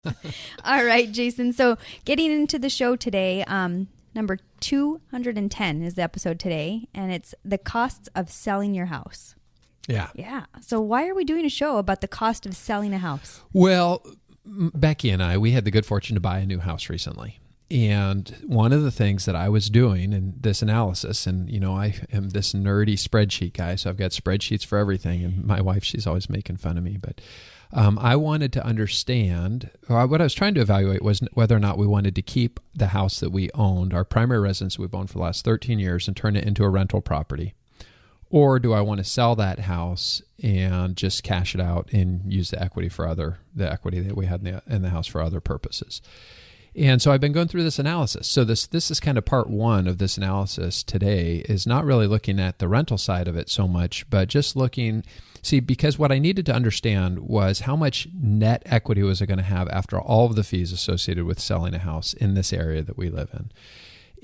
All right, Jason. So getting into the show today, number 210 is the episode today, and it's the costs of selling your house. Yeah. Yeah. So why are we doing a show about the cost of selling a house? Well, Becky and we had the good fortune to buy a new house recently. And one of the things that I was doing in this analysis, and, I am this nerdy spreadsheet guy, so I've got spreadsheets for everything. And my wife, she's always making fun of me. But I wanted to understand, what I was trying to evaluate was whether or not we wanted to keep the house that we owned, our primary residence we've owned for the last 13 years, and turn it into a rental property. Or do I want to sell that house and just cash it out and use the equity that we had in the house for other purposes? And so I've been going through this analysis. So this is kind of part one of this analysis today, is not really looking at the rental side of it so much, but just because what I needed to understand was how much net equity was I going to have after all of the fees associated with selling a house in this area that we live in.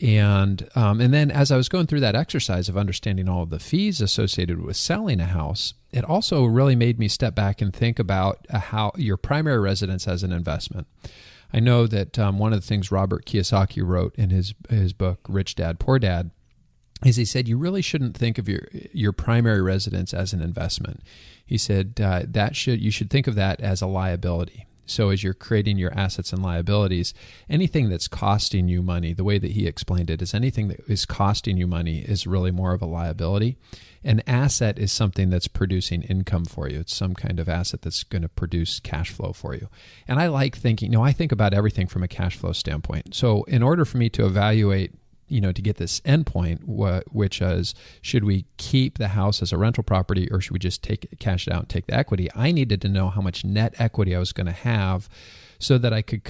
And then as I was going through that exercise of understanding all of the fees associated with selling a house, it also really made me step back and think about how your primary residence as an investment. I know that one of the things Robert Kiyosaki wrote in his book, Rich Dad, Poor Dad, is he said you really shouldn't think of your primary residence as an investment. He said you should think of that as a liability. So as you're creating your assets and liabilities, anything that's costing you money, the way that he explained it is anything that is costing you money is really more of a liability. An asset is something that's producing income for you. It's some kind of asset that's going to produce cash flow for you. And I like thinking, I think about everything from a cash flow standpoint. So in order for me to evaluate, to get this endpoint, which is, should we keep the house as a rental property or should we just cash it out and take the equity? I needed to know how much net equity I was going to have so that I could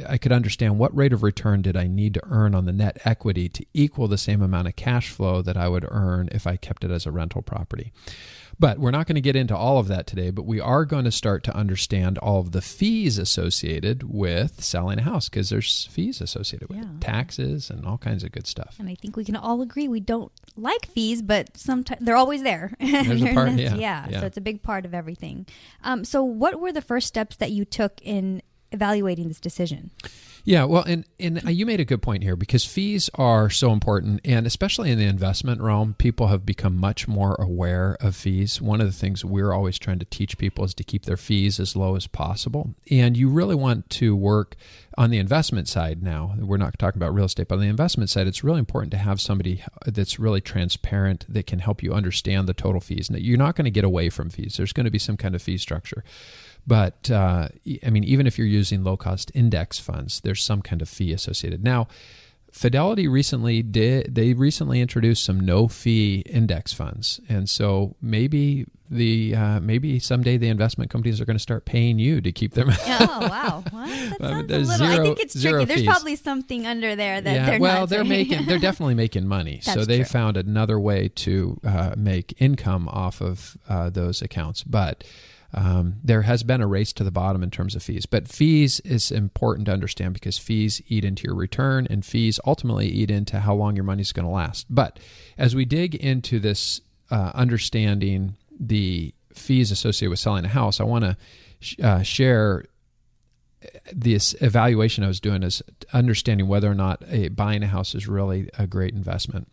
I could understand what rate of return did I need to earn on the net equity to equal the same amount of cash flow that I would earn if I kept it as a rental property. But we're not going to get into all of that today, but we are going to start to understand all of the fees associated with selling a house, because there's fees associated with it, taxes and all kinds of good stuff. And I think we can all agree we don't like fees, but sometimes they're always there. There's a part, so it's a big part of everything. So what were the first steps that you took in evaluating this decision? Yeah, well, and you made a good point here, because fees are so important, and especially in the investment realm, people have become much more aware of fees. One of the things we're always trying to teach people is to keep their fees as low as possible. And you really want to work on the investment side now. We're not talking about real estate, but on the investment side, it's really important to have somebody that's really transparent that can help you understand the total fees. Now, you're not going to get away from fees. There's going to be some kind of fee structure. But, even if you're using low-cost index funds, there's some kind of fee associated. Now, Fidelity recently introduced some no-fee index funds. And so maybe someday the investment companies are going to start paying you to keep them. Oh, wow. Well, that sounds I think it's tricky. There's probably something under there that they're not saying. They're definitely making money. So they found another way to make income off of those accounts. But there has been a race to the bottom in terms of fees. But fees is important to understand, because fees eat into your return, and fees ultimately eat into how long your money's going to last. But as we dig into this understanding the fees associated with selling a house, I want to share this evaluation I was doing, is understanding whether or not buying a house is really a great investment.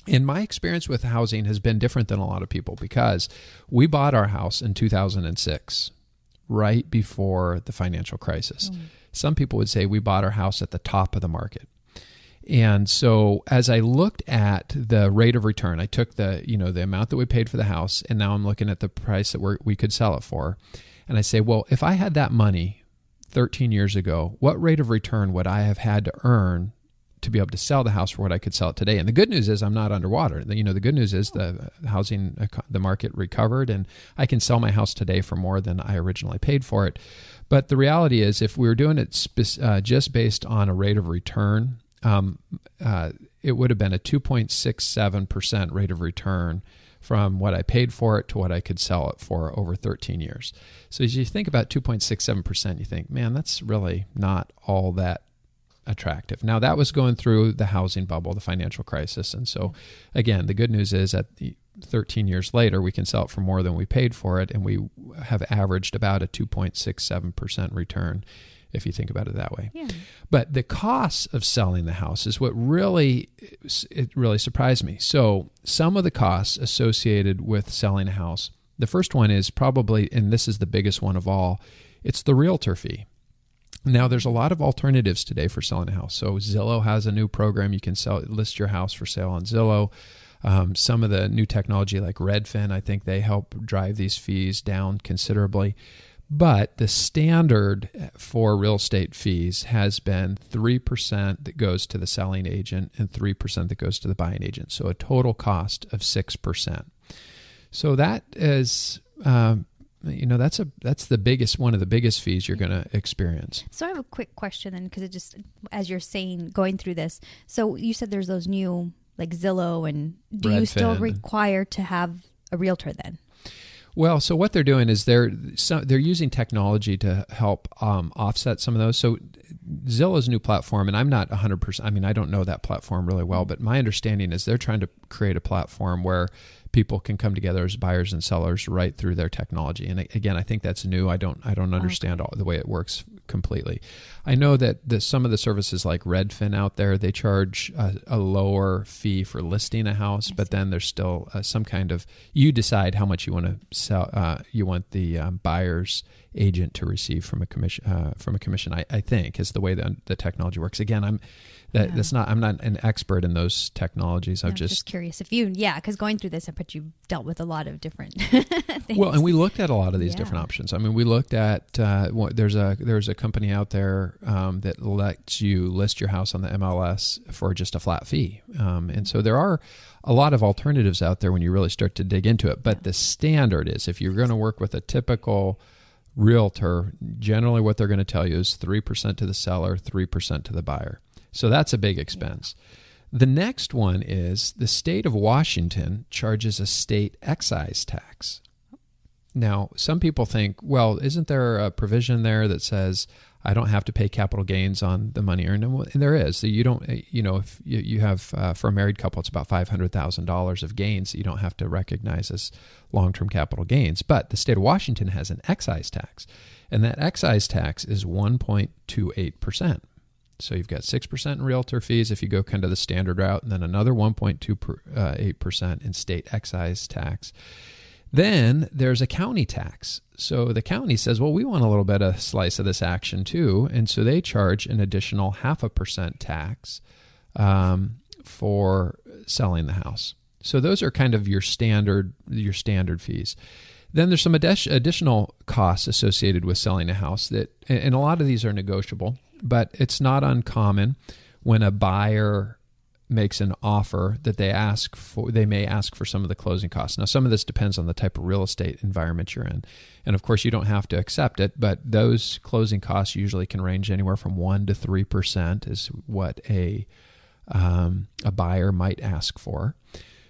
And my experience with housing has been different than a lot of people, because we bought our house in 2006, right before the financial crisis. Some people would say we bought our house at the top of the market. And so as I looked at the rate of return, I took the amount that we paid for the house, and now I'm looking at the price that we could sell it for. And I say, well, if I had that money 13 years ago, what rate of return would I have had to earn to be able to sell the house for what I could sell it today? And the good news is I'm not underwater. The good news is the market recovered, and I can sell my house today for more than I originally paid for it. But the reality is, if we were doing it just based on a rate of return, it would have been a 2.67% rate of return from what I paid for it to what I could sell it for over 13 years. So as you think about 2.67%, you think, man, that's really not all that attractive. Now, that was going through the housing bubble, the financial crisis. And so, again, the good news is that 13 years later, we can sell it for more than we paid for it, and we have averaged about a 2.67% return, if you think about it that way. Yeah. But the cost of selling the house is what really surprised me. So some of the costs associated with selling a house, the first one is probably, and this is the biggest one of all, it's the realtor fee. Now, there's a lot of alternatives today for selling a house. So Zillow has a new program. You can list your house for sale on Zillow. Some of the new technology like Redfin, I think they help drive these fees down considerably. But the standard for real estate fees has been 3% that goes to the selling agent and 3% that goes to the buying agent. So a total cost of 6%. So that is, that's the biggest, one of the biggest fees you're going to experience. So I have a quick question then, because it just, as you're saying, going through this, so you said there's those new like Zillow, and do you still require to have a realtor then? Well, so what they're doing is they're using technology to help offset some of those. So Zillow's new platform, and I'm not 100%, I mean, I don't know that platform really well, but my understanding is they're trying to create a platform where people can come together as buyers and sellers right through their technology. And again, I think that's new. I don't understand all the way it works completely. I know that some of the services like Redfin out there, they charge a lower fee for listing a house, but then there's still some kind of, you decide how much you want to sell. You want the buyer's agent to receive from a commission. I think is the way that the technology works. Again, I'm not an expert in those technologies. I'm just curious if because going through this, I bet you dealt with a lot of different things. Well, and we looked at a lot of these different options. I mean, we looked at there's a company out there that lets you list your house on the MLS for just a flat fee, and so there are a lot of alternatives out there when you really start to dig into it. But the standard is, if you're going to work with a typical realtor, generally what they're going to tell you is 3% to the seller, 3% to the buyer. So that's a big expense. The next one is the state of Washington charges a state excise tax. Now, some people think, well, isn't there a provision there that says I don't have to pay capital gains on the money earned? And there is. So you don't, if you have, for a married couple, it's about $500,000 of gains that you don't have to recognize as long-term capital gains. But the state of Washington has an excise tax, and that excise tax is 1.28%. So you've got 6% in realtor fees if you go kind of the standard route, and then another 1.28% in state excise tax. Then there's a county tax. So the county says, well, we want a little bit of slice of this action too, and so they charge an additional 0.5% tax for selling the house. So those are kind of your standard fees. Then there's some additional costs associated with selling a house that, and a lot of these are negotiable, but it's not uncommon when a buyer makes an offer that they may ask for some of the closing costs. Now, some of this depends on the type of real estate environment you're in. And of course, you don't have to accept it, but those closing costs usually can range anywhere from 1% to 3% is what a buyer might ask for.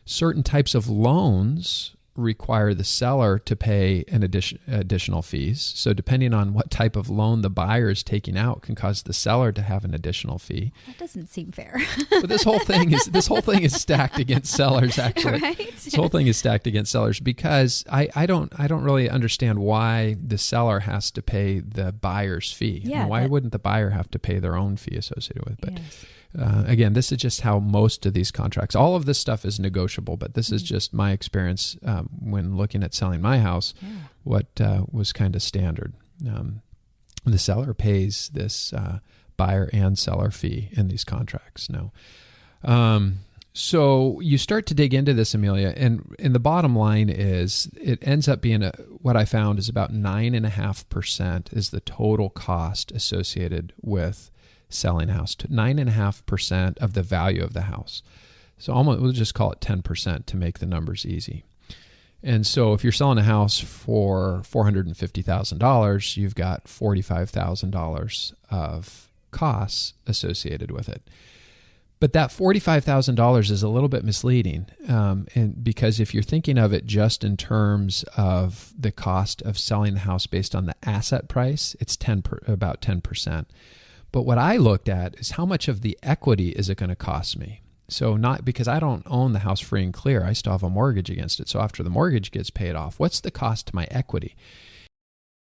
Certain types of loans require the seller to pay an additional fees. So depending on what type of loan the buyer is taking out can cause the seller to have an additional fee. That doesn't seem fair. But this whole thing is stacked against sellers, actually. Right? This whole thing is stacked against sellers because I don't really understand why the seller has to pay the buyer's fee. Yeah, why wouldn't the buyer have to pay their own fee associated with it? But yes. Again, this is just how most of these contracts, all of this stuff is negotiable, but this is just my experience when looking at selling my house, what was kind of standard. The seller pays this buyer and seller fee in these contracts. Now, so you start to dig into this, Emilia, and the bottom line is it ends up being what I found is about 9.5% is the total cost associated with selling a house, to 9.5% of the value of the house. So we'll just call it 10% to make the numbers easy. And so if you're selling a house for $450,000, you've got $45,000 of costs associated with it. But that $45,000 is a little bit misleading, and because if you're thinking of it just in terms of the cost of selling the house based on the asset price, it's about 10%. But what I looked at is how much of the equity is it going to cost me? So not because I don't own the house free and clear, I still have a mortgage against it. So after the mortgage gets paid off, what's the cost to my equity?